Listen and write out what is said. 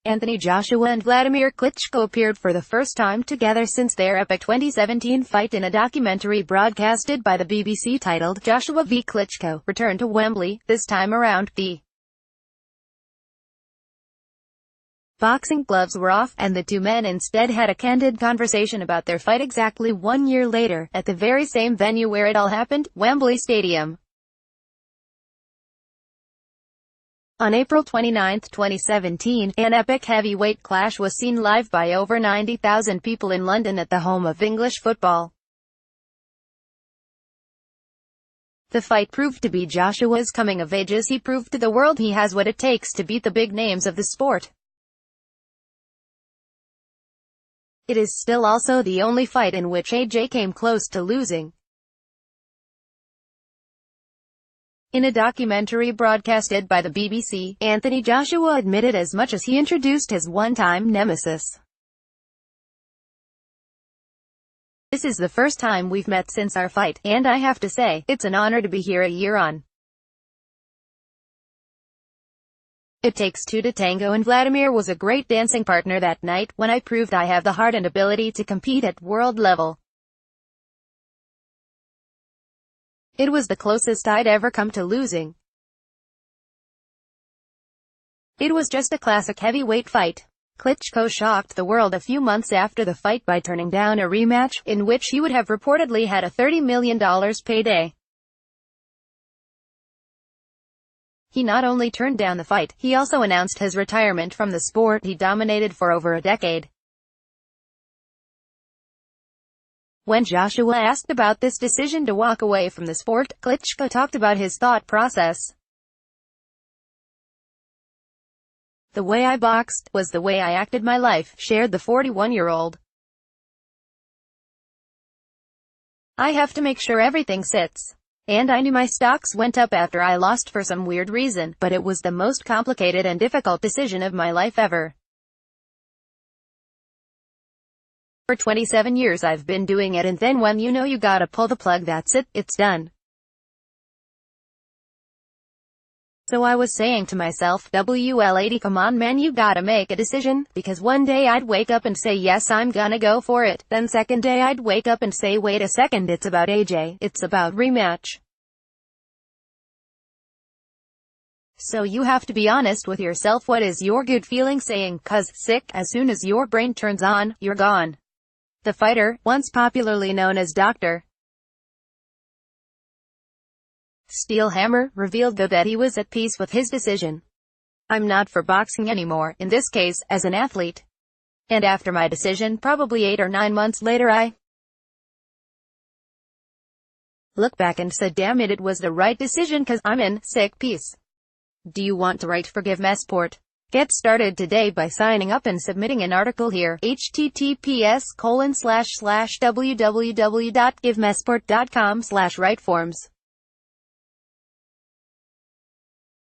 Anthony Joshua and Wladimir Klitschko appeared for the first time together since their epic 2017 fight in a documentary broadcasted by the BBC titled Joshua v Klitschko returned to Wembley. This time around, the boxing gloves were off, and the two men instead had a candid conversation about their fight exactly 1 year later, at the very same venue where it all happened, Wembley Stadium. On April 29, 2017, an epic heavyweight clash was seen live by over 90,000 people in London at the home of English football. The fight proved to be Joshua's coming of age as he proved to the world he has what it takes to beat the big names of the sport. It is still also the only fight in which AJ came close to losing. In a documentary broadcasted by the BBC, Anthony Joshua admitted as much as he introduced his one-time nemesis. "This is the first time we've met since our fight, and I have to say, it's an honor to be here a year on. It takes two to tango, and Wladimir was a great dancing partner that night, when I proved I have the heart and ability to compete at world level. It was the closest I'd ever come to losing. It was just a classic heavyweight fight." Klitschko shocked the world a few months after the fight by turning down a rematch, in which he would have reportedly had a $30 million payday. He not only turned down the fight, he also announced his retirement from the sport he dominated for over a decade. When Joshua asked about this decision to walk away from the sport, Klitschko talked about his thought process. "The way I boxed was the way I acted my life," shared the 41-year-old. "I have to make sure everything sits. And I knew my stocks went up after I lost for some weird reason, but it was the most complicated and difficult decision of my life ever. For 27 years I've been doing it, and then when you know you gotta pull the plug, that's it, it's done. So I was saying to myself, WL80, come on man, you gotta make a decision, because one day I'd wake up and say yes, I'm gonna go for it, then second day I'd wake up and say wait a second, it's about AJ, it's about rematch. So you have to be honest with yourself, what is your good feeling saying, 'cause sick, as soon as your brain turns on, you're gone." The fighter, once popularly known as Dr. Steelhammer, revealed that he was at peace with his decision. "I'm not for boxing anymore, in this case, as an athlete. And after my decision, probably 8 or 9 months later, I look back and said damn it was the right decision, 'cause I'm in sick peace." Do you want to write for Give Mesport? Get started today by signing up and submitting an article here. https://www.givemesport.com/writeforms